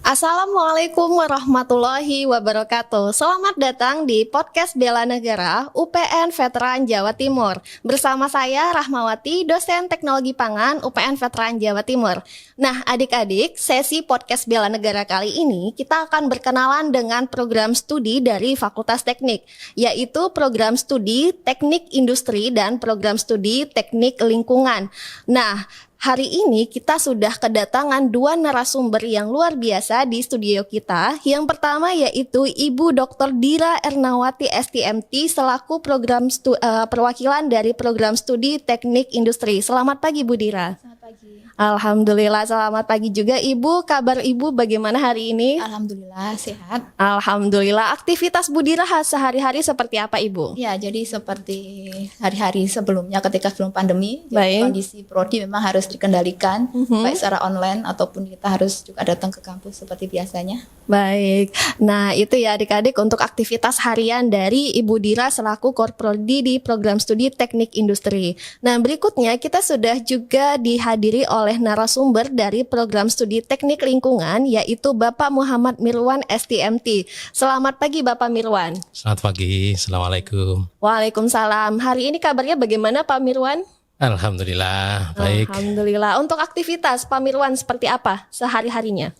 Assalamualaikum warahmatullahi wabarakatuh. Selamat datang di podcast Bela Negara UPN Veteran Jawa Timur. Bersama saya Rahmawati, dosen Teknologi Pangan UPN Veteran Jawa Timur. Nah, adik-adik, sesi podcast Bela Negara kali ini kita akan berkenalan dengan program studi dari Fakultas Teknik, yaitu program studi Teknik Industri dan program studi Teknik Lingkungan. Nah, hari ini kita sudah kedatangan dua narasumber yang luar biasa di studio kita. Yang pertama yaitu Ibu Dr. Dira Ernawati STMT selaku perwakilan dari program studi Teknik Industri. Selamat pagi Bu Dira. Selamat pagi. Alhamdulillah, selamat pagi juga Ibu. Kabar Ibu bagaimana hari ini? Alhamdulillah sehat. Alhamdulillah. Aktivitas Bu Dira sehari-hari seperti apa Ibu? Ya, jadi seperti hari-hari sebelumnya ketika sebelum pandemi, Baik. kondisi prodi memang harus dikendalikan baik secara online ataupun kita harus juga datang ke kampus seperti biasanya. Baik, nah itu ya adik-adik untuk aktivitas harian dari Ibu Dira selaku Korprodi di program studi Teknik Industri. Nah berikutnya kita sudah juga dihadiri oleh narasumber dari program studi Teknik Lingkungan yaitu Bapak Muhammad Mirwan STMT. Selamat pagi Bapak Mirwan. Selamat pagi, Assalamualaikum. Waalaikumsalam. Hari ini kabarnya bagaimana Pak Mirwan? Alhamdulillah, baik. Alhamdulillah. Untuk aktivitas Pak Mirwan seperti apa sehari-harinya?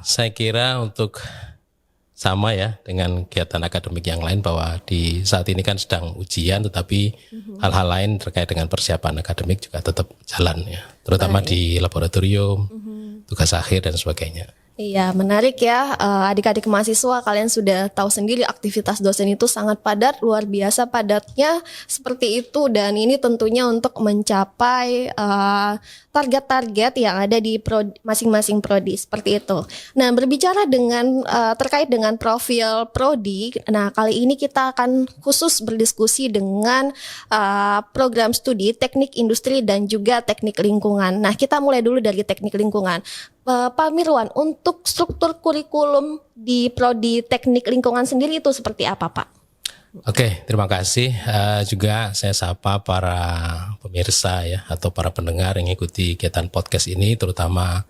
Saya kira untuk sama ya dengan kegiatan akademik yang lain bahwa di saat ini kan sedang ujian, tetapi hal-hal lain terkait dengan persiapan akademik juga tetap jalan ya, terutama di laboratorium, tugas akhir dan sebagainya. Iya, menarik ya adik-adik mahasiswa, kalian sudah tahu sendiri aktivitas dosen itu sangat padat, luar biasa padatnya seperti itu, dan ini tentunya untuk mencapai target-target yang ada di masing-masing prodi seperti itu. Nah, berbicara dengan terkait dengan profil prodi, nah kali ini kita akan khusus berdiskusi dengan program studi Teknik Industri dan juga Teknik Lingkungan. Nah, kita mulai dulu dari Teknik Lingkungan. Pak Mirwan, untuk struktur kurikulum di prodi Teknik Lingkungan sendiri itu seperti apa, Pak? Oke, terima kasih. Juga saya sapa para pemirsa ya atau para pendengar yang ikuti kegiatan podcast ini, terutama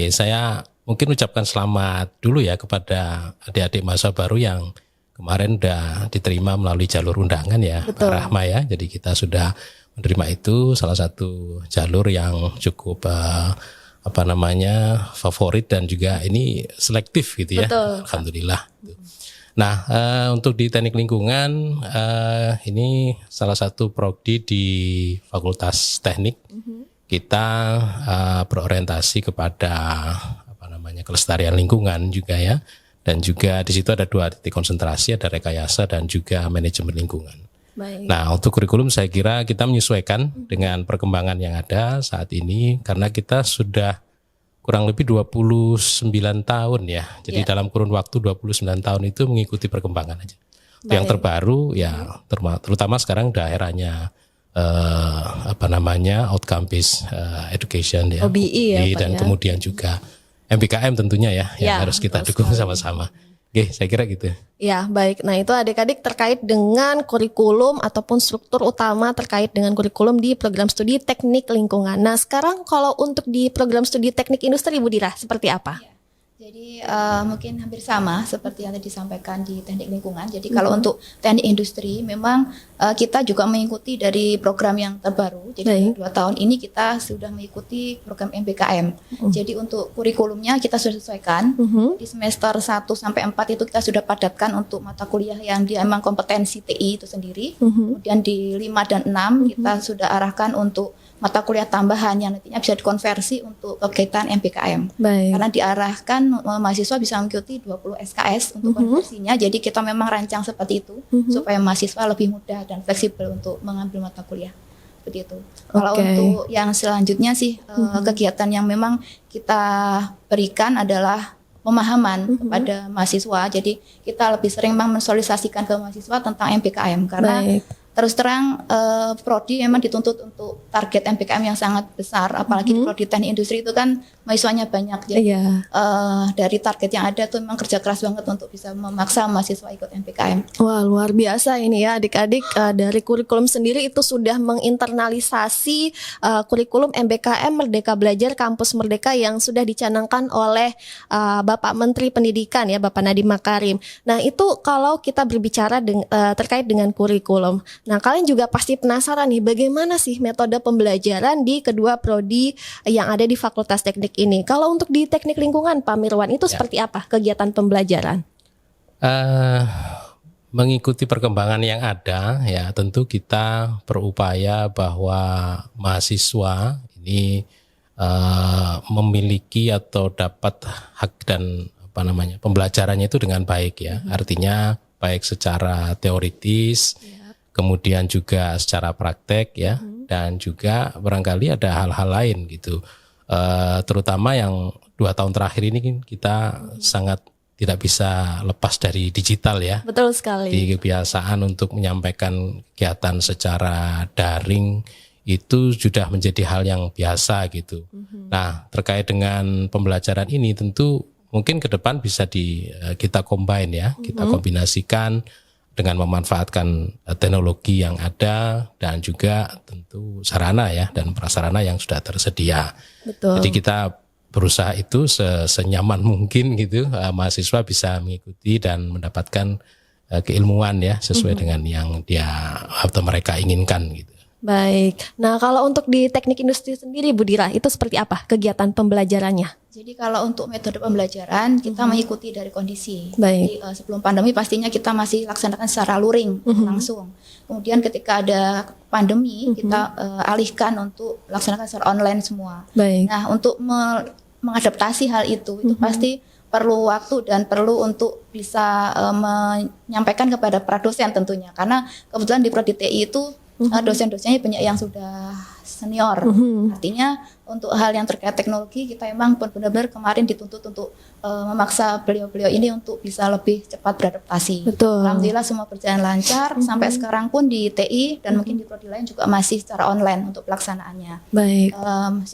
saya mungkin ucapkan selamat dulu ya kepada adik-adik mahasiswa baru yang kemarin udah diterima melalui jalur undangan ya, Betul. Rahma ya. Jadi kita sudah menerima itu, salah satu jalur yang cukup favorit dan juga ini selektif gitu ya. Betul. Alhamdulillah. Nah, untuk di teknik lingkungan ini salah satu prodi di Fakultas Teknik. Kita berorientasi kepada kelestarian lingkungan juga ya. Dan juga di situ ada dua titik konsentrasi, ada rekayasa dan juga manajemen lingkungan. Baik. Nah, untuk kurikulum saya kira kita menyesuaikan dengan perkembangan yang ada saat ini karena kita sudah kurang lebih 29 tahun ya. Jadi dalam kurun waktu 29 tahun itu mengikuti perkembangan aja. Yang terbaru ya terutama sekarang daerahnya outcome based education ya. OBE ya, Pak, dan ya. kemudian juga MBKM tentunya ya yang harus kita betul dukung sekali. sama-sama. Oke, saya kira gitu. Ya, baik. Nah, itu adik-adik terkait dengan kurikulum ataupun struktur utama terkait dengan kurikulum di program studi Teknik Lingkungan. Nah, sekarang kalau untuk di program studi Teknik Industri, Bu Dira, seperti apa? Jadi mungkin hampir sama seperti yang tadi disampaikan di teknik lingkungan. Jadi kalau untuk teknik industri memang kita juga mengikuti dari program yang terbaru. Jadi 2 tahun ini kita sudah mengikuti program MBKM. Jadi untuk kurikulumnya kita sudah sesuaikan. Di semester 1 sampai 4 itu kita sudah padatkan untuk mata kuliah yang dia memang kompetensi TI itu sendiri. Kemudian di 5 dan 6 kita sudah arahkan untuk mata kuliah tambahan yang nantinya bisa dikonversi untuk kegiatan MBKM. Baik. Karena diarahkan mahasiswa bisa mengikuti 20 SKS untuk konversinya. Jadi kita memang rancang seperti itu supaya mahasiswa lebih mudah dan fleksibel untuk mengambil mata kuliah. Seperti itu. Kalau untuk yang selanjutnya sih kegiatan yang memang kita berikan adalah pemahaman kepada mahasiswa. Jadi kita lebih sering mensosialisasikan ke mahasiswa tentang MBKM karena terus terang prodi memang dituntut untuk target MBKM yang sangat besar, apalagi di prodi teknik industri itu kan mahasiswanya banyak. Jadi dari target yang ada tuh memang kerja keras banget untuk bisa memaksa mahasiswa ikut MBKM. Wah, luar biasa ini ya adik-adik, dari kurikulum sendiri itu sudah menginternalisasi kurikulum MBKM Merdeka Belajar Kampus Merdeka yang sudah dicanangkan oleh Bapak Menteri Pendidikan ya, Bapak Nadiem Makarim. Nah, itu kalau kita berbicara terkait dengan kurikulum. Nah, kalian juga pasti penasaran nih, bagaimana sih metode pembelajaran di kedua prodi yang ada di Fakultas Teknik ini. Kalau untuk di Teknik Lingkungan, Pak Mirwan, itu seperti apa kegiatan pembelajaran? Mengikuti perkembangan yang ada, ya tentu kita berupaya bahwa mahasiswa ini memiliki atau dapat hak dan pembelajarannya itu dengan baik ya. Artinya baik secara teoritis, kemudian juga secara praktek ya, dan juga barangkali ada hal-hal lain gitu. Terutama yang 2 tahun terakhir ini kita sangat tidak bisa lepas dari digital ya. Betul sekali. Di kebiasaan untuk menyampaikan kegiatan secara daring itu sudah menjadi hal yang biasa gitu. Nah, terkait dengan pembelajaran ini tentu mungkin ke depan bisa kita combine ya, kita kombinasikan dengan memanfaatkan teknologi yang ada dan juga tentu sarana ya dan prasarana yang sudah tersedia. Betul. Jadi kita berusaha itu senyaman mungkin gitu, mahasiswa bisa mengikuti dan mendapatkan keilmuan ya sesuai dengan yang dia atau mereka inginkan gitu. Baik. Nah, kalau untuk di Teknik Industri sendiri, Bu Dira, itu seperti apa kegiatan pembelajarannya? Jadi kalau untuk metode pembelajaran kita mengikuti dari kondisi. Baik. Jadi, sebelum pandemi pastinya kita masih laksanakan secara luring langsung. Kemudian ketika ada pandemi kita alihkan untuk laksanakan secara online semua. Baik. Nah, untuk mengadaptasi hal itu pasti perlu waktu dan perlu untuk bisa menyampaikan kepada para dosen tentunya. Karena kebetulan di Prodi TI itu dosen-dosennya banyak yang sudah senior. Artinya untuk hal yang terkait teknologi kita emang benar-benar kemarin dituntut untuk memaksa beliau-beliau ini untuk bisa lebih cepat beradaptasi. Betul. Alhamdulillah semua berjalan lancar sampai sekarang pun di TI dan mungkin di prodi lain juga masih secara online untuk pelaksanaannya. Baik.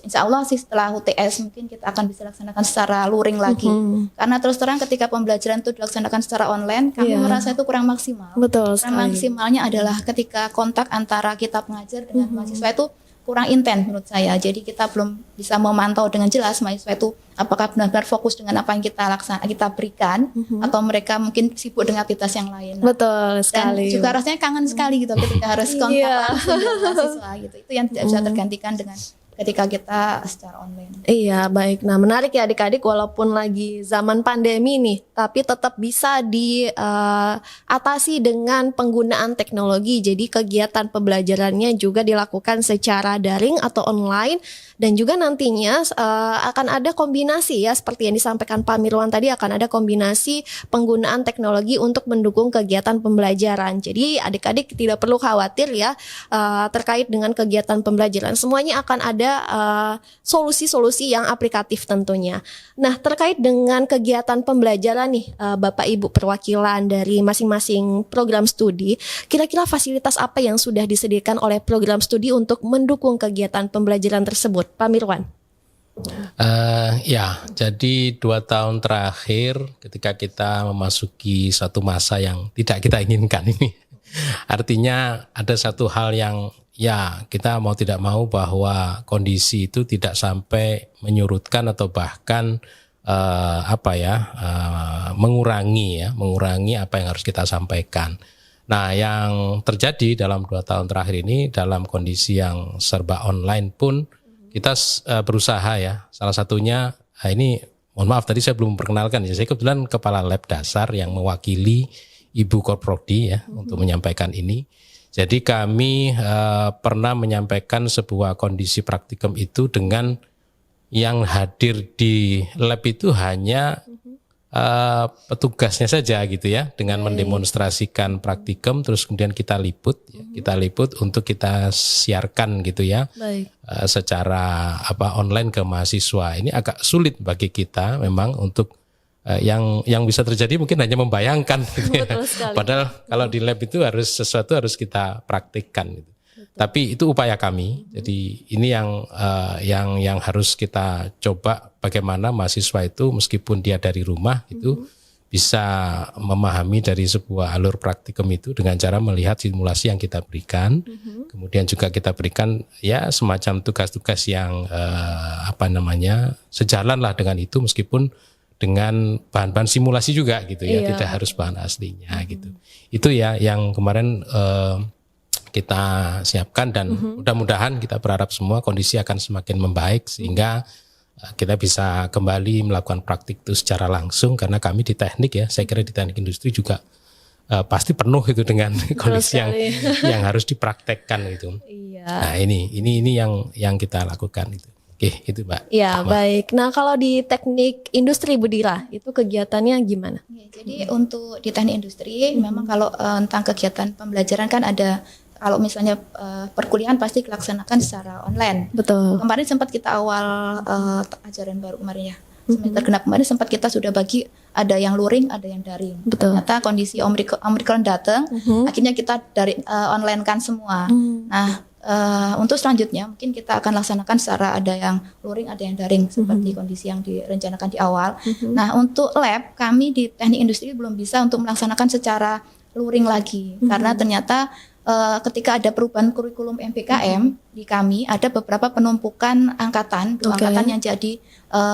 Insya Allah sih setelah UTS mungkin kita akan bisa laksanakan secara luring lagi. Karena terus terang ketika pembelajaran itu dilaksanakan secara online kami merasa itu kurang maksimal. Betul Kurang sekali. maksimalnya adalah ketika kontak antara kita pengajar dengan mahasiswa itu kurang intens menurut saya. Jadi kita belum bisa memantau dengan jelas mahasiswa itu apakah benar-benar fokus dengan apa yang kita berikan atau mereka mungkin sibuk dengan aktivitas yang lain. Betul sekali. Dan juga rasanya kangen sekali gitu ketika harus kontak langsung dengan mahasiswa gitu. Itu yang tidak bisa tergantikan dengan ketika kita secara online. Iya, baik. Nah, menarik ya adik-adik, walaupun lagi zaman pandemi nih, tapi tetap bisa diatasi dengan penggunaan teknologi. Jadi kegiatan pembelajarannya juga dilakukan secara daring atau online, dan juga nantinya akan ada kombinasi ya, seperti yang disampaikan Pak Mirwan tadi, akan ada kombinasi penggunaan teknologi untuk mendukung kegiatan pembelajaran. Jadi adik-adik tidak perlu khawatir ya terkait dengan kegiatan pembelajaran. Semuanya akan ada solusi-solusi yang aplikatif tentunya. Nah, terkait dengan kegiatan pembelajaran nih, Bapak Ibu perwakilan dari masing-masing program studi, kira-kira fasilitas apa yang sudah disediakan oleh program studi untuk mendukung kegiatan pembelajaran tersebut, Pak Mirwan? Ya, jadi 2 tahun terakhir ketika kita memasuki satu masa yang tidak kita inginkan ini, artinya ada satu hal yang ya kita mau tidak mau bahwa kondisi itu tidak sampai menyurutkan atau bahkan mengurangi apa yang harus kita sampaikan. Nah, yang terjadi dalam 2 tahun terakhir ini dalam kondisi yang serba online pun kita berusaha ya. Salah satunya ini mohon maaf tadi saya belum memperkenalkan ya. Saya kebetulan kepala lab dasar yang mewakili Ibu Korprodi ya untuk menyampaikan ini. Jadi kami pernah menyampaikan sebuah kondisi praktikum itu dengan yang hadir di lab itu hanya petugasnya saja gitu ya, dengan mendemonstrasikan praktikum terus kemudian kita liput untuk kita siarkan gitu ya. Baik. Secara online ke mahasiswa. Ini agak sulit bagi kita memang untuk yang bisa terjadi mungkin hanya membayangkan gitu ya. Betul sekali. Padahal kalau di lab itu sesuatu harus kita praktikkan gitu. Tapi itu upaya kami. Jadi ini yang harus kita coba, bagaimana mahasiswa itu meskipun dia dari rumah itu bisa memahami dari sebuah alur praktikum itu dengan cara melihat simulasi yang kita berikan. Kemudian juga kita berikan ya semacam tugas-tugas yang sejalan lah dengan itu, meskipun dengan bahan-bahan simulasi juga gitu ya, tidak harus bahan aslinya gitu. Itu ya yang kemarin kita siapkan, dan mudah-mudahan kita berharap semua kondisi akan semakin membaik sehingga kita bisa kembali melakukan praktik itu secara langsung, karena kami di teknik ya, saya kira di teknik industri juga pasti penuh itu dengan kondisi yang harus dipraktekkan gitu. Iya. Nah ini yang kita lakukan itu. Oke, itu Mbak. Ya, baik. Nah, kalau di teknik industri Bu Dira, itu kegiatannya gimana? Jadi untuk di teknik industri memang kalau tentang kegiatan pembelajaran kan ada, kalau misalnya perkuliahan pasti dilaksanakan secara online. Betul. Kemarin sempat kita awal ajaran baru kemarin ya, semester genap kemarin sempat kita sudah bagi, ada yang luring, ada yang daring. Betul. Ternyata kondisi Omicron datang, akhirnya kita dari online kan semua. Nah, untuk selanjutnya mungkin kita akan laksanakan secara ada yang luring, ada yang daring seperti kondisi yang direncanakan di awal. Nah, untuk lab kami di teknik industri belum bisa untuk melaksanakan secara luring lagi, karena ternyata ketika ada perubahan kurikulum MPKM di kami, ada beberapa penumpukan angkatan yang jadi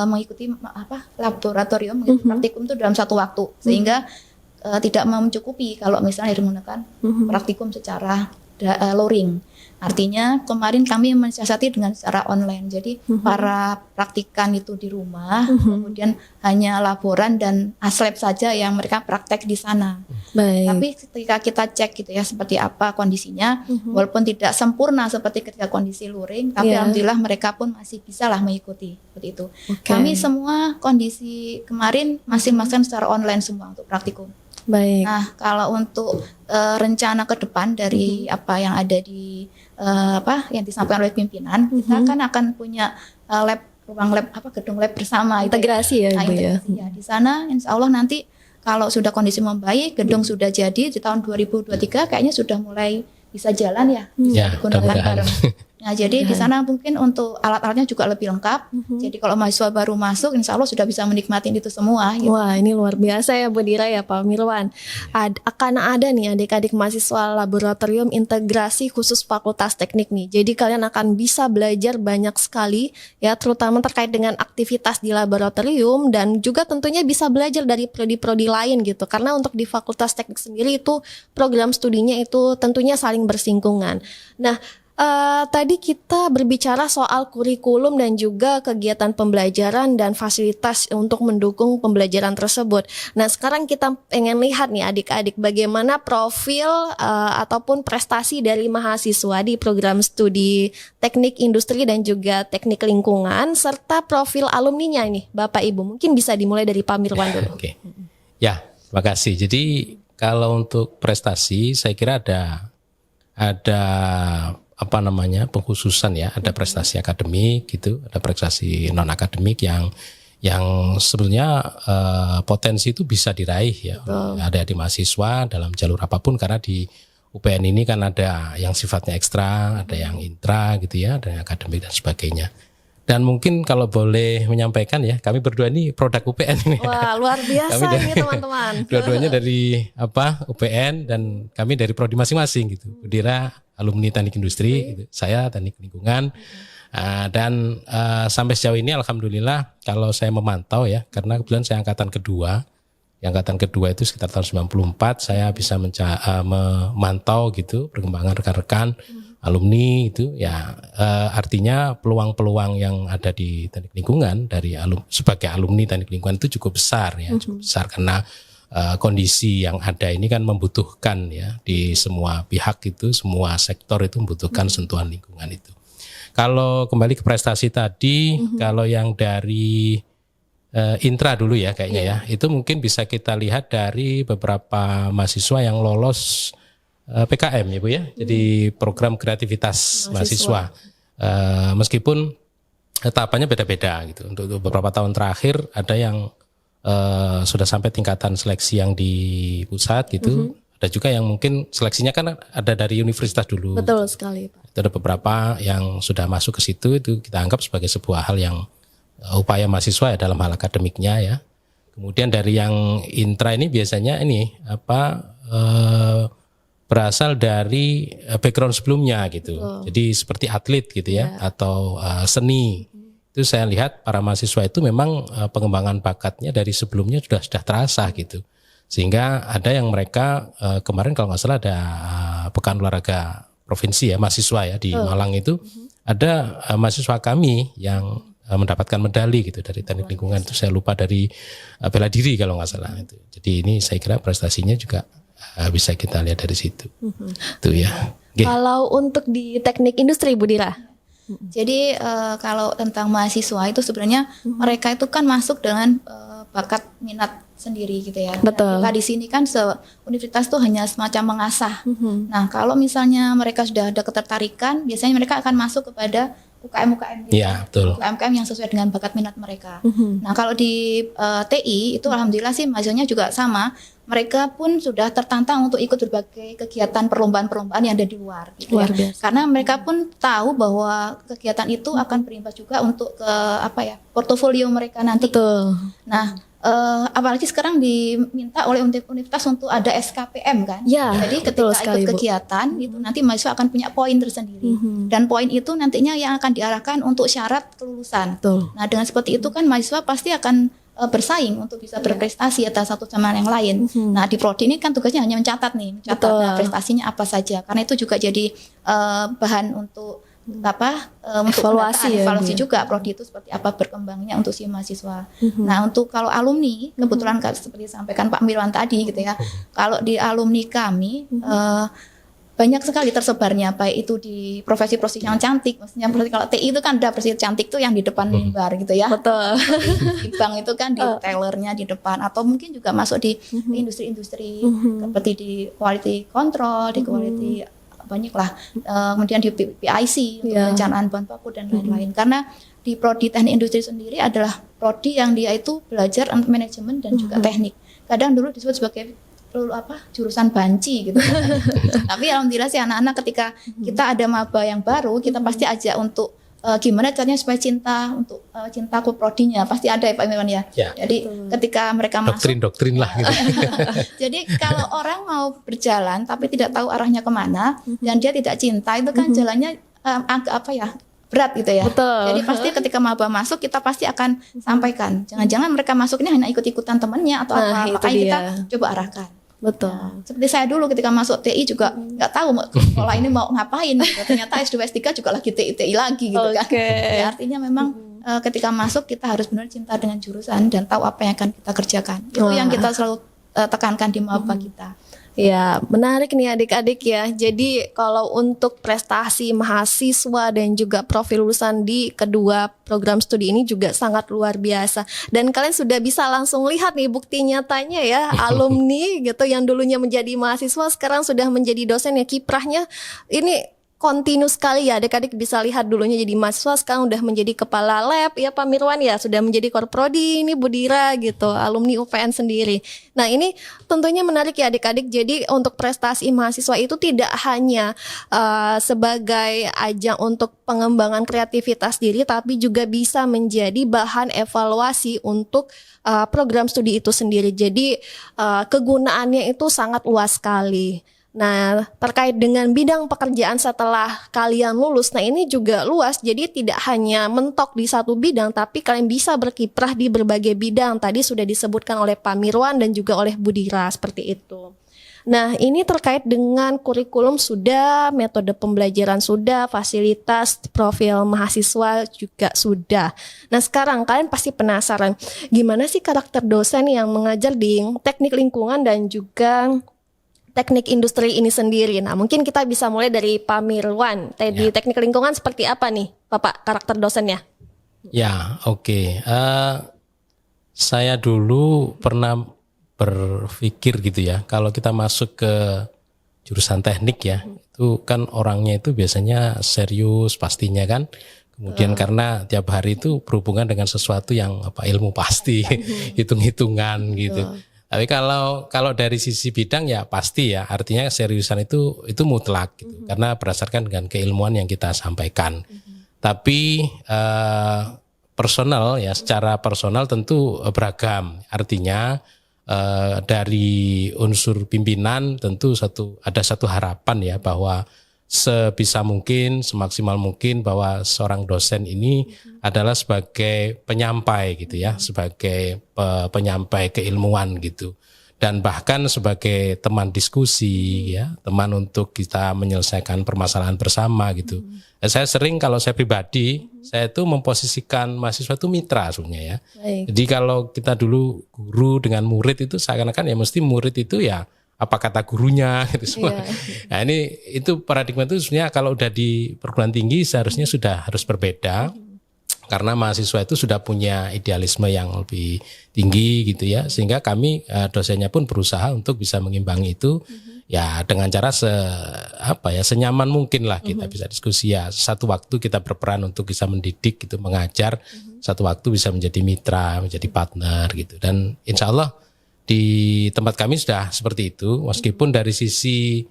mengikuti laboratorium, mengikuti praktikum itu dalam satu waktu, sehingga tidak mencukupi kalau misalnya menggunakan praktikum secara luring. Artinya kemarin kami mensiasati dengan secara online. Jadi para praktikan itu di rumah, kemudian hanya laboran dan aslab saja yang mereka praktek di sana. Baik. Tapi ketika kita cek gitu ya seperti apa kondisinya, walaupun tidak sempurna seperti ketika kondisi luring, tapi alhamdulillah mereka pun masih bisa lah mengikuti seperti itu. Kami semua kondisi kemarin masih melaksanakan secara online semua untuk praktikum. Baik. Nah, kalau untuk rencana ke depan dari apa yang ada di yang disampaikan oleh pimpinan, kita kan akan punya ruang lab gedung lab bersama integrasi ya, nah, Ibu ya. Ya. Di sana insya Allah nanti kalau sudah kondisi membaik, gedung sudah jadi di tahun 2023 kayaknya sudah mulai bisa jalan ya, bisa digunakan bareng. Nah, jadi di sana mungkin untuk alat-alatnya juga lebih lengkap. Jadi kalau mahasiswa baru masuk, insya Allah sudah bisa menikmati itu semua. Gitu. Wah, ini luar biasa ya Bu Dira ya Pak Mirwan. Akan ada nih adik-adik mahasiswa laboratorium integrasi khusus Fakultas Teknik nih. Jadi kalian akan bisa belajar banyak sekali ya, terutama terkait dengan aktivitas di laboratorium, dan juga tentunya bisa belajar dari prodi-prodi lain gitu. Karena untuk di Fakultas Teknik sendiri itu program studinya itu tentunya saling bersinggungan. Nah, tadi kita berbicara soal kurikulum dan juga kegiatan pembelajaran dan fasilitas untuk mendukung pembelajaran tersebut. Nah, sekarang kita pengen lihat nih adik-adik bagaimana profil ataupun prestasi dari mahasiswa di program studi teknik industri dan juga teknik lingkungan, serta profil alumninya nih Bapak Ibu. Mungkin bisa dimulai dari Pak Mirwan dulu. Oke. Ya, terima kasih. Jadi kalau untuk prestasi saya kira ada pengkhususan ya, ada prestasi akademik gitu, ada prestasi non akademik yang sebenarnya potensi itu bisa diraih ya. Ada di mahasiswa dalam jalur apapun, karena di UPN ini kan ada yang sifatnya ekstra, ada yang intra gitu ya, ada yang akademik dan sebagainya. Dan mungkin kalau boleh menyampaikan ya, kami berdua ini produk UPN ini. Wah, luar biasa ini teman-teman. Dua-duanya dari UPN, dan kami dari prodi masing-masing gitu. Bu Dira alumni teknik industri, gitu. Saya teknik lingkungan. Dan sampai sejauh ini alhamdulillah kalau saya memantau ya, karena kebetulan saya angkatan kedua. Yang angkatan kedua itu sekitar tahun 94, saya bisa memantau gitu perkembangan rekan-rekan alumni itu ya, artinya peluang-peluang yang ada di teknik lingkungan sebagai alumni teknik lingkungan itu cukup besar ya, cukup besar karena kondisi yang ada ini kan membutuhkan ya, di semua pihak itu, semua sektor itu membutuhkan sentuhan lingkungan itu. Kalau kembali ke prestasi tadi, kalau yang dari intra dulu ya kayaknya ya, itu mungkin bisa kita lihat dari beberapa mahasiswa yang lolos PKM ya Bu ya, jadi program kreativitas mahasiswa. Meskipun tahapannya beda-beda gitu. Untuk beberapa tahun terakhir ada yang sudah sampai tingkatan seleksi yang di pusat gitu. Ada juga yang mungkin seleksinya kan ada dari universitas dulu. Betul sekali, Pak. Itu ada beberapa yang sudah masuk ke situ, itu kita anggap sebagai sebuah hal yang upaya mahasiswa ya dalam hal akademiknya ya. Kemudian dari yang intra ini biasanya ini berasal dari background sebelumnya gitu. Jadi seperti atlet gitu ya, atau seni. Itu saya lihat para mahasiswa itu memang pengembangan bakatnya dari sebelumnya sudah terasa gitu. Sehingga ada yang mereka kemarin kalau nggak salah ada pekan olahraga provinsi ya, mahasiswa ya di Malang itu, ada mahasiswa kami yang mendapatkan medali gitu dari teknik lingkungan. Itu saya lupa dari bela diri kalau nggak salah itu. Jadi ini saya kira prestasinya juga bisa kita lihat dari situ. Itu ya. Okay. Kalau untuk di teknik industri, Bu Dira? Jadi kalau tentang mahasiswa itu sebenarnya mereka itu kan masuk dengan bakat minat sendiri gitu ya. Betul. Nah, kita di sini kan universitas itu hanya semacam mengasah. Nah, kalau misalnya mereka sudah ada ketertarikan, biasanya mereka akan masuk kepada UKM-UKM gitu. Iya, betul. UKM yang sesuai dengan bakat minat mereka. Nah, kalau di TI itu alhamdulillah sih mahasiswanya juga sama. Mereka pun sudah tertantang untuk ikut berbagai kegiatan perlombaan-perlombaan yang ada di luar gitu Luar ya. biasa. Karena mereka pun tahu bahwa kegiatan itu akan berimbas juga untuk ke portofolio mereka nanti. Betul. Nah, apalagi sekarang diminta oleh universitas untuk ada SKPM kan. Ya, Jadi betul ketika sekali, ikut Bu. kegiatan itu nanti mahasiswa akan punya poin tersendiri. Dan poin itu nantinya yang akan diarahkan untuk syarat kelulusan. Betul. Nah, dengan seperti itu kan mahasiswa pasti akan bersaing untuk bisa berprestasi atas satu sama yang lain. Nah, di prodi ini kan tugasnya hanya mencatat Betul. nah, prestasinya apa saja. Karena itu juga jadi bahan untuk untuk Evaluasi pendataan, ya, evaluasi Bu. juga prodi itu seperti apa berkembangnya untuk si mahasiswa. Nah, untuk kalau alumni kebetulan seperti disampaikan Pak Mirwan tadi gitu ya. Kalau di alumni kami banyak sekali tersebarnya, baik itu di profesi-profesi yang cantik, maksudnya kalau TI itu kan ada profesi cantik tuh yang di depan mimbar gitu ya. Betul. Di bank itu kan di tellernya di depan, atau mungkin juga masuk di industri-industri seperti di quality control, di quality banyak lah, kemudian di PIC untuk perencanaan bahan baku dan lain-lain. Karena di prodi teknik industri sendiri adalah prodi yang dia itu belajar manajemen dan juga teknik. Kadang dulu disebut sebagai jurusan banci gitu. Tapi alhamdulillah sih anak-anak ketika kita ada maba yang baru, kita pasti ajak untuk gimana caranya supaya cinta ke prodinya, pasti ada ya Pak Mirwan ya. Jadi ketika mereka doktrin lah gitu. Jadi kalau orang mau berjalan tapi tidak tahu arahnya kemana dan dia tidak cinta, itu kan jalannya agak berat gitu ya. Betul. Jadi pasti ketika maba masuk kita pasti akan sampaikan. Jangan-jangan mereka masuk ini hanya ikut-ikutan temannya atau apa. Makanya kita coba arahkan. Betul. Nah, seperti saya dulu ketika masuk TI juga nggak tahu sekolah ini mau ngapain. Ternyata S2 S3 juga lagi TI lagi gitu kan. Ya, artinya memang ketika masuk kita harus benar cinta dengan jurusan dan tahu apa yang akan kita kerjakan. Itu yang kita selalu tekankan di maba kita. Ya, menarik nih adik-adik ya. Jadi kalau untuk prestasi mahasiswa dan juga profil lulusan di kedua program studi ini juga sangat luar biasa. Dan kalian sudah bisa langsung lihat nih bukti nyatanya ya, alumni gitu yang dulunya menjadi mahasiswa sekarang sudah menjadi dosen ya, kiprahnya ini kontinu sekali ya. Adik-adik bisa lihat dulunya jadi mahasiswa sekarang udah menjadi kepala lab ya, Pak Mirwan ya, sudah menjadi korprodi, ini Bu Dira gitu, alumni UPN sendiri. Nah, ini tentunya menarik ya adik-adik. Jadi untuk prestasi mahasiswa itu tidak hanya sebagai ajang untuk pengembangan kreativitas diri, tapi juga bisa menjadi bahan evaluasi untuk program studi itu sendiri. Jadi kegunaannya itu sangat luas sekali. Nah, terkait dengan bidang pekerjaan setelah kalian lulus, nah ini juga luas. Jadi tidak hanya mentok di satu bidang, tapi kalian bisa berkiprah di berbagai bidang. Tadi sudah disebutkan oleh Pak Mirwan dan juga oleh Bu Dira seperti itu. Nah, ini terkait dengan kurikulum sudah, metode pembelajaran sudah, fasilitas, profil mahasiswa juga sudah. Nah, sekarang kalian pasti penasaran, gimana sih karakter dosen yang mengajar di teknik lingkungan dan juga teknik industri ini sendiri. Nah, mungkin kita bisa mulai dari Pak Mirwan. Di teknik lingkungan seperti apa nih, Bapak, karakter dosennya? Ya, oke. Saya dulu pernah berpikir gitu ya, kalau kita masuk ke jurusan teknik ya, itu kan orangnya itu biasanya serius pastinya kan. Kemudian karena tiap hari itu berhubungan dengan sesuatu yang ilmu pasti, hitung-hitungan gitu. Tapi kalau dari sisi bidang ya pasti ya, artinya seriusan itu mutlak gitu. Karena berdasarkan dengan keilmuan yang kita sampaikan. Tapi personal ya, secara personal tentu beragam. Artinya dari unsur pimpinan tentu ada satu harapan ya, bahwa sebisa mungkin, semaksimal mungkin bahwa seorang dosen ini adalah sebagai penyampai gitu ya, sebagai penyampai keilmuan gitu, dan bahkan sebagai teman diskusi ya, teman untuk kita menyelesaikan permasalahan bersama gitu. Saya sering, kalau saya pribadi, saya itu memposisikan mahasiswa itu mitra sebenarnya ya. Jadi kalau kita dulu guru dengan murid itu seakan-akan ya mesti murid itu ya apa kata gurunya gitu semua. Nah itu paradigma itu sebenarnya kalau udah di perguruan tinggi seharusnya sudah harus berbeda, karena mahasiswa itu sudah punya idealisme yang lebih tinggi gitu ya, sehingga kami dosennya pun berusaha untuk bisa mengimbangi itu ya dengan cara senyaman mungkin lah kita bisa diskusi ya. Satu waktu kita berperan untuk bisa mendidik gitu, mengajar, satu waktu bisa menjadi mitra, menjadi partner gitu, dan insya Allah di tempat kami sudah seperti itu, meskipun dari sisi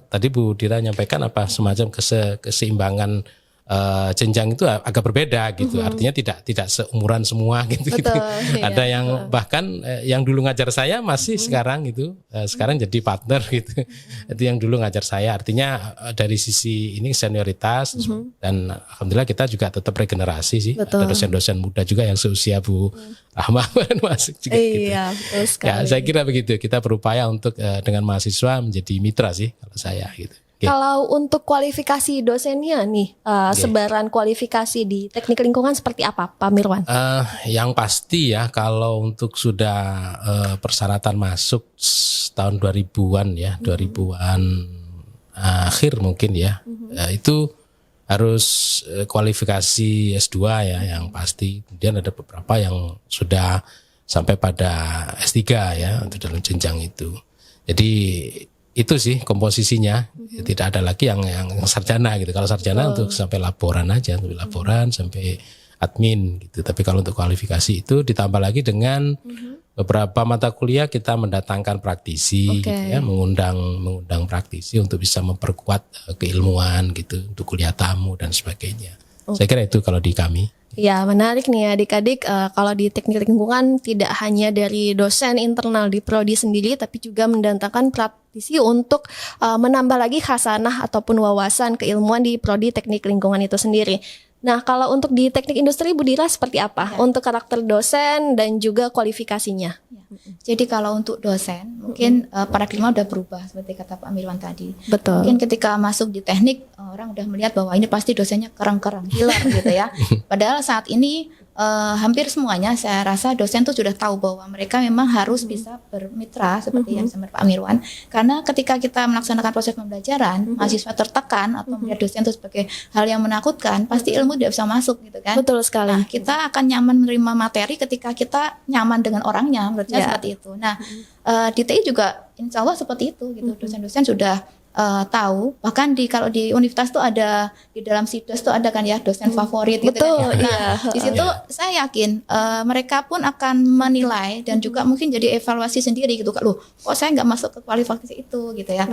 tadi Bu Dira nyampaikan semacam keseimbangan jenjang itu agak berbeda gitu. Artinya tidak seumuran semua gitu. Betul, iya, ada yang bahkan yang dulu ngajar saya masih sekarang gitu, sekarang jadi partner gitu. Itu yang dulu ngajar saya. Artinya dari sisi ini senioritas, dan alhamdulillah kita juga tetap regenerasi sih. Betul. Ada dosen-dosen muda juga yang seusia Bu Rahma masuk juga gitu. Iya, betul sekali. Ya, saya kira begitu. Kita berupaya untuk dengan mahasiswa menjadi mitra sih kalau saya gitu. Kalau untuk kualifikasi dosennya nih, sebaran kualifikasi di teknik lingkungan seperti apa, Pak Mirwan? Yang pasti ya, kalau untuk sudah persyaratan masuk tahun 2000-an ya, 2000-an akhir mungkin ya, itu harus kualifikasi S2 ya yang pasti. Kemudian ada beberapa yang sudah sampai pada S3 ya, untuk dalam jenjang itu. Jadi itu sih komposisinya, tidak ada lagi yang sarjana gitu. Kalau sarjana untuk sampai laporan aja, untuk laporan sampai admin gitu. Tapi kalau untuk kualifikasi itu ditambah lagi dengan beberapa mata kuliah kita mendatangkan praktisi gitu ya, mengundang praktisi untuk bisa memperkuat keilmuan gitu, untuk kuliah tamu dan sebagainya. Saya kira itu kalau di kami. Ya, menarik nih adik-adik, kalau di teknik lingkungan tidak hanya dari dosen internal di prodi sendiri, tapi juga mendatangkan praktisi untuk menambah lagi khasanah ataupun wawasan keilmuan di prodi teknik lingkungan itu sendiri. Nah, kalau untuk di teknik industri, Bu Dira seperti apa untuk karakter dosen dan juga kualifikasinya? Jadi kalau untuk dosen, mungkin paradigma udah berubah seperti kata Pak Mirwan tadi. Betul. Mungkin ketika masuk di teknik, orang udah melihat bahwa ini pasti dosennya keren-keren, hilar gitu ya. Padahal saat ini hampir semuanya saya rasa dosen tuh sudah tahu bahwa mereka memang harus bisa bermitra seperti yang disampaikan Pak Mirwan. Karena ketika kita melaksanakan proses pembelajaran, mahasiswa tertekan atau melihat dosen itu sebagai hal yang menakutkan, pasti ilmu tidak bisa masuk gitu kan. Betul sekali. Nah, kita akan nyaman menerima materi ketika kita nyaman dengan orangnya, menurut saya seperti itu. Nah, di TI juga insya Allah seperti itu gitu. Dosen-dosen sudah tahu, bahkan kalau di universitas tuh ada, di dalam situs tuh ada kan ya dosen favorit gitu kan ya. Nah, di situ saya yakin mereka pun akan menilai dan juga mungkin jadi evaluasi sendiri gitu. Loh, kok saya nggak masuk ke kualifikasi itu gitu ya.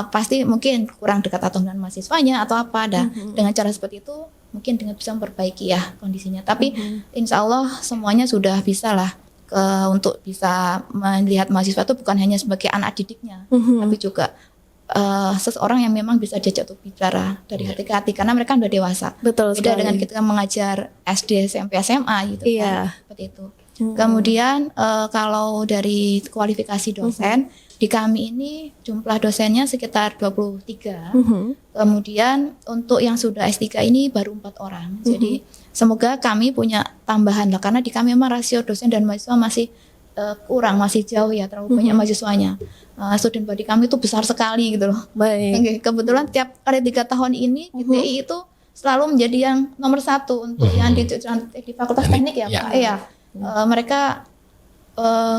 Pasti mungkin kurang dekat atau dengan mahasiswanya atau apa. Dengan cara seperti itu mungkin dengan bisa memperbaiki ya kondisinya. Tapi insya Allah semuanya sudah bisa lah untuk bisa melihat mahasiswa itu bukan hanya sebagai anak didiknya, tapi juga seseorang yang memang bisa diajak untuk bicara dari hati ke hati karena mereka sudah dewasa. Betul Beda sekali. dengan kita mengajar SD, SMP, SMA gitu kan. Seperti itu. Kemudian kalau dari kualifikasi dosen di kami ini jumlah dosennya sekitar 23. Kemudian untuk yang sudah S3 ini baru 4 orang. Jadi semoga kami punya tambahan lah karena di kami memang rasio dosen dan mahasiswa masih kurang, masih jauh ya, terlalu banyak mahasiswanya. Student body kami itu besar sekali gitu loh. Baik. Kebetulan tiap kali 3 tahun ini TI itu selalu menjadi yang nomor 1 untuk yang di Fakultas Teknik ya Pak. Iya. Mereka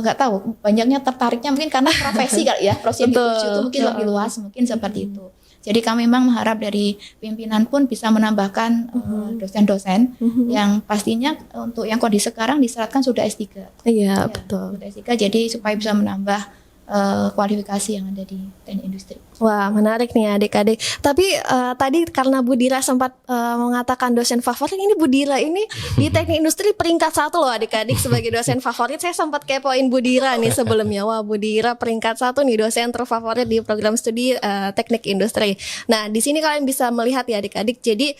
nggak tahu, banyaknya tertariknya mungkin karena profesi kali ya, profesi yang dituju itu mungkin lebih luas, mungkin seperti itu. Jadi kami memang mengharap dari pimpinan pun bisa menambahkan dosen-dosen yang pastinya untuk yang kondisi sekarang disyaratkan sudah S3. Iya, betul. Sudah S3 jadi supaya bisa menambah kualifikasi yang ada di teknik industri. Wah, menarik nih adik-adik. Tapi tadi karena Bu Dira sempat mengatakan dosen favorit, ini Bu Dira ini di teknik industri peringkat 1 loh adik-adik sebagai dosen favorit. Saya sempat kepoin Bu Dira nih sebelumnya. Wah, Bu Dira peringkat 1 nih dosen terfavorit di program studi teknik industri. Nah, di sini kalian bisa melihat ya adik-adik. Jadi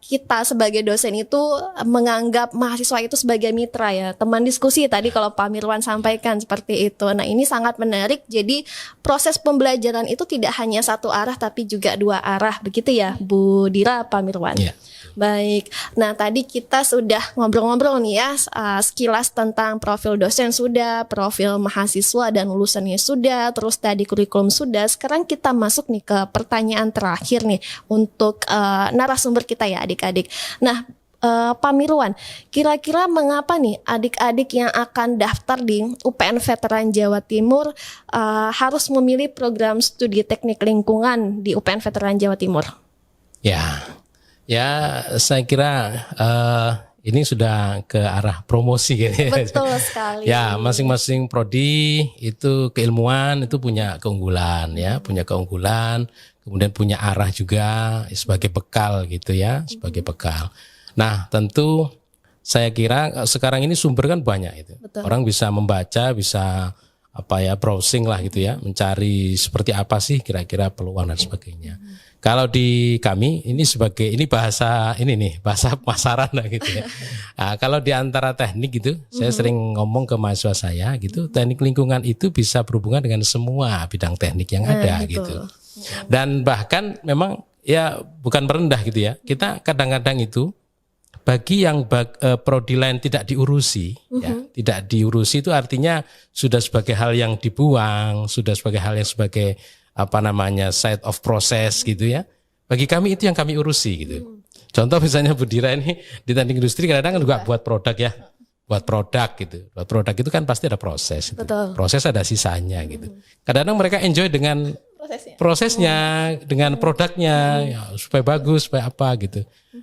kita sebagai dosen itu menganggap mahasiswa itu sebagai mitra ya, teman diskusi tadi kalau Pak Mirwan sampaikan seperti itu. Nah, ini sangat menarik. Jadi proses pembelajaran itu tidak hanya satu arah tapi juga dua arah, begitu ya Bu Dira, Pak Mirwan. Yeah. Baik, nah tadi kita sudah ngobrol-ngobrol nih ya, sekilas tentang profil dosen sudah, profil mahasiswa dan lulusannya sudah, terus tadi kurikulum sudah. Sekarang kita masuk nih ke pertanyaan terakhir nih untuk narasumber kita ya adik-adik. Nah, Pak Mirwan, kira-kira mengapa nih adik-adik yang akan daftar di UPN Veteran Jawa Timur harus memilih program studi teknik lingkungan di UPN Veteran Jawa Timur? Ya, saya kira ini sudah ke arah promosi gitu. Betul sekali. Ya, masing-masing prodi itu keilmuan itu punya keunggulan ya, kemudian punya arah juga sebagai bekal gitu ya, sebagai bekal. Nah, tentu saya kira sekarang ini sumber kan banyak itu. Betul. Orang bisa membaca, bisa browsing lah gitu ya, mencari seperti apa sih kira-kira peluang dan sebagainya. Kalau di kami ini bahasa pasaran lah gitu ya. Nah, kalau di antara teknik gitu, saya sering ngomong ke mahasiswa saya gitu, teknik lingkungan itu bisa berhubungan dengan semua bidang teknik yang ada gitu. Dan bahkan memang ya bukan merendah gitu ya. Kita kadang-kadang itu bagi yang prodi lain tidak diurusi, ya, tidak diurusi itu artinya sudah sebagai hal yang dibuang, sudah sebagai hal yang sebagai side of process gitu ya. Bagi kami itu yang kami urusi gitu. Contoh misalnya Bu Dira ini di teknik industri kadang-kadang juga buat produk ya, buat produk gitu. Buat produk itu kan pasti ada proses. Gitu. Proses ada sisanya gitu. Kadang-kadang mereka enjoy dengan prosesnya dengan produknya ya, supaya bagus, supaya apa gitu.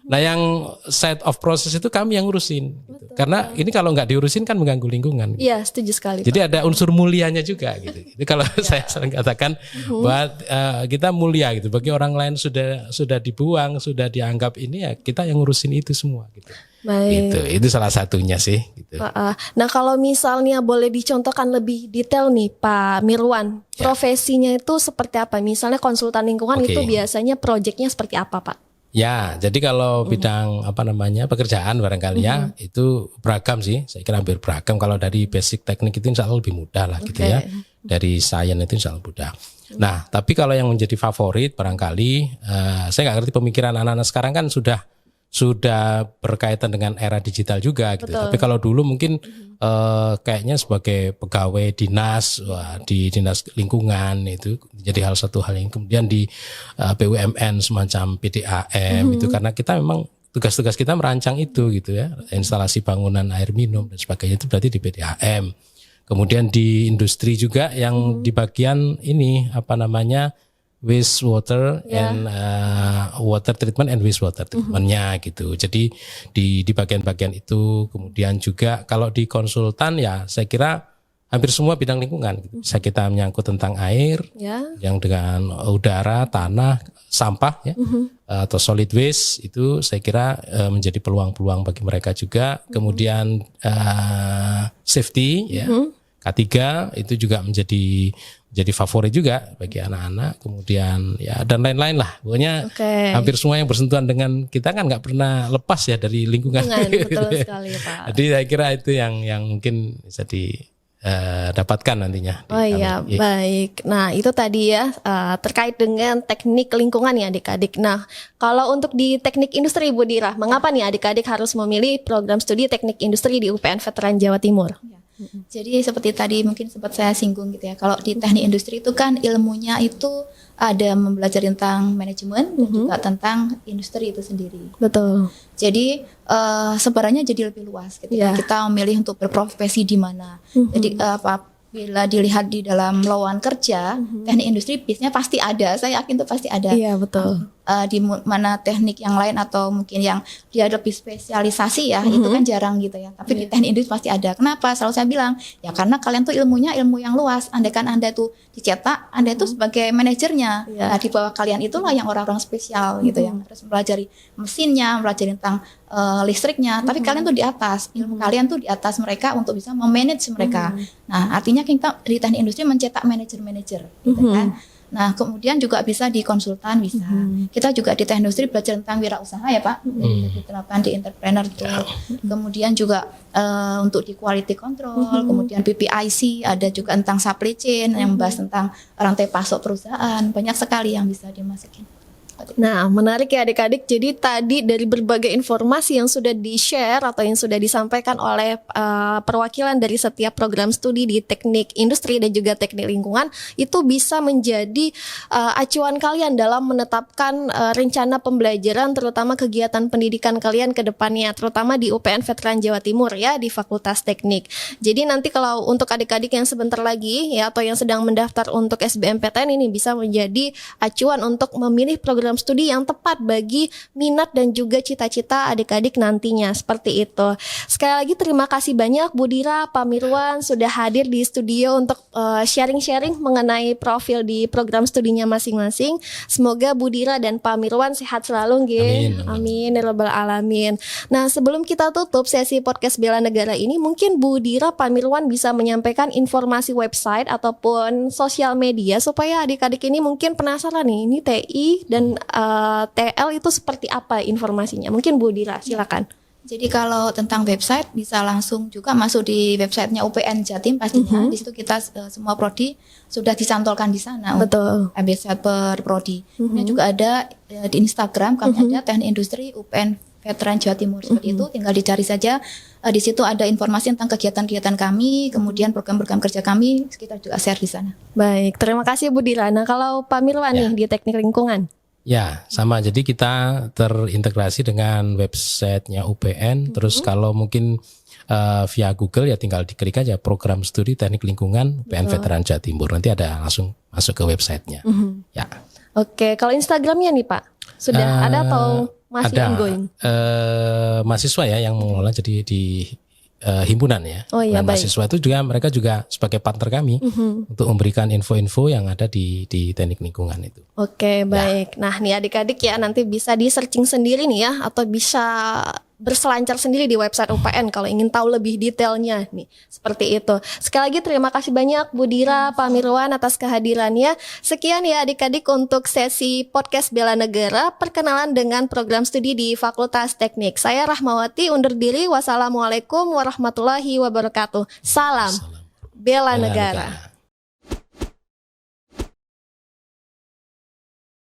Nah yang side of process itu kami yang ngurusin gitu. Karena ini kalau nggak diurusin kan mengganggu lingkungan. Iya, setuju sekali. Jadi ada unsur mulianya juga gitu. Jadi kalau saya sering katakan buat kita mulia gitu. Bagi orang lain sudah dibuang, sudah dianggap ini ya kita yang ngurusin itu semua gitu. Baik. Itu salah satunya sih gitu. Nah kalau misalnya boleh dicontohkan lebih detail nih Pak Mirwan, profesinya itu seperti apa? Misalnya konsultan lingkungan itu biasanya proyeknya seperti apa Pak? Ya, jadi kalau bidang pekerjaan barangkali ya itu beragam sih. Saya kira hampir beragam. Kalau dari basic teknik itu insya Allah lebih mudah lah gitu ya. Dari sains itu insya Allah mudah. Nah, tapi kalau yang menjadi favorit barangkali saya nggak ngerti pemikiran anak-anak sekarang kan sudah berkaitan dengan era digital juga gitu. Tapi kalau dulu mungkin kayaknya sebagai pegawai dinas di dinas lingkungan itu jadi satu hal yang kemudian di BUMN semacam PDAM itu karena kita memang tugas-tugas kita merancang itu gitu ya, instalasi bangunan air minum dan sebagainya itu berarti di PDAM. Kemudian di industri juga yang di bagian ini wastewater and water treatment and wastewater treatmentnya gitu. Jadi di bagian-bagian itu kemudian juga kalau di konsultan ya saya kira hampir semua bidang lingkungan gitu. Bisa kita menyangkut tentang air, yang dengan udara, tanah, sampah ya, atau solid waste itu saya kira menjadi peluang-peluang bagi mereka juga. Kemudian safety ya. K3 itu juga menjadi favorit juga bagi anak-anak, kemudian ya dan lain-lain lah. Pokoknya hampir semua yang bersentuhan dengan kita kan nggak pernah lepas ya dari lingkungan. Betul sekali Pak. Jadi saya kira itu yang mungkin bisa dapatkan nantinya. Baik. Nah itu tadi ya terkait dengan teknik lingkungan ya adik-adik. Nah kalau untuk di teknik industri Bu Dira, mengapa nih adik-adik harus memilih program studi teknik industri di UPN Veteran Jawa Timur? Jadi seperti tadi mungkin sempat saya singgung gitu ya. Kalau di teknik industri itu kan ilmunya itu ada mempelajari tentang manajemen dan juga tentang industri itu sendiri. Betul. Jadi sebarannya jadi lebih luas ketika kita memilih untuk berprofesi di mana. Jadi bila dilihat di dalam lowongan kerja, teknik industri biasanya pasti ada. Saya yakin itu pasti ada. Iya, betul. Di mana teknik yang lain atau mungkin yang dia lebih spesialisasi ya, itu kan jarang gitu ya. Tapi di teknik industri pasti ada. Kenapa? Selalu saya bilang, ya karena kalian tuh ilmunya ilmu yang luas. Andaikan Anda tuh dicetak, Anda itu sebagai manajernya. Nah, di bawah kalian itulah yang orang-orang spesial gitu, yang harus mempelajari mesinnya, mempelajari tentang listriknya. Tapi kalian tuh di atas, ilmu kalian tuh di atas mereka untuk bisa memanage mereka. Nah, artinya kita di teknik industri mencetak manajer-manajer gitu kan. Nah, kemudian juga bisa di konsultan, bisa. Kita juga di teknik industri belajar tentang wirausaha ya Pak. Diterapkan di entrepreneur tool. Kemudian juga untuk di quality control, kemudian PPIC, ada juga tentang supply chain yang membahas tentang rantai pasok perusahaan. Banyak sekali yang bisa dimasukin. Nah, menarik ya adik-adik. Jadi tadi dari berbagai informasi yang sudah di-share atau yang sudah disampaikan oleh perwakilan dari setiap program studi di teknik industri dan juga teknik lingkungan, itu bisa menjadi acuan kalian dalam menetapkan rencana pembelajaran, terutama kegiatan pendidikan kalian ke depannya, terutama di UPN Veteran Jawa Timur ya, di Fakultas Teknik. Jadi nanti kalau untuk adik-adik yang sebentar lagi ya, atau yang sedang mendaftar untuk SBMPTN, ini bisa menjadi acuan untuk memilih program studi yang tepat bagi minat dan juga cita-cita adik-adik nantinya, seperti itu. Sekali lagi terima kasih banyak Bu Dira, Pak Mirwan sudah hadir di studio untuk sharing-sharing mengenai profil di program studinya masing-masing. Semoga Bu Dira dan Pak Mirwan sehat selalu nggih. Amin ya rabbal alamin. Nah, sebelum kita tutup sesi podcast Bela Negara ini, mungkin Bu Dira, Pak Mirwan bisa menyampaikan informasi website ataupun sosial media supaya adik-adik ini mungkin penasaran nih, ini TI dan TL itu seperti apa informasinya? Mungkin Bu Dira, silakan. Jadi kalau tentang website bisa langsung juga masuk di websitenya UPN Jatim pastinya. Di situ kita semua prodi sudah disantolkan di sana. Betul. Website per prodi. Kemudian juga ada di Instagram kami ada Teknik Industri UPN Veteran Jawa Timur, seperti itu. Tinggal dicari saja. Di situ ada informasi tentang kegiatan-kegiatan kami, kemudian program-program kerja kami kita juga share di sana. Baik, terima kasih Bu Dira. Nah, kalau Pak Mirwan nih di teknik lingkungan. Ya, sama. Jadi kita terintegrasi dengan websitenya UPN. Terus kalau mungkin via Google ya tinggal diklik aja program studi teknik lingkungan UPN Veteran Jawa Timur. Nanti ada langsung masuk ke websitenya. Ya. Oke, kalau Instagramnya nih Pak, sudah ada atau masih ongoing? Mahasiswa ya yang mengelola, jadi di himpunan ya. Oh iya, baik. Mahasiswa itu juga mereka juga sebagai partner kami untuk memberikan info-info yang ada di teknik lingkungan itu. Oke, baik. Nah, nih adik-adik ya nanti bisa di searching sendiri nih ya, atau bisa berselancar sendiri di website UPN kalau ingin tahu lebih detailnya nih. Seperti itu. Sekali lagi terima kasih banyak Bu Dira, Pak Mirwan atas kehadirannya. Sekian ya adik-adik untuk sesi podcast Bela Negara perkenalan dengan program studi di Fakultas Teknik. Saya Rahmawati undur diri. Wassalamualaikum warahmatullahi wabarakatuh. Salam Bela Negara.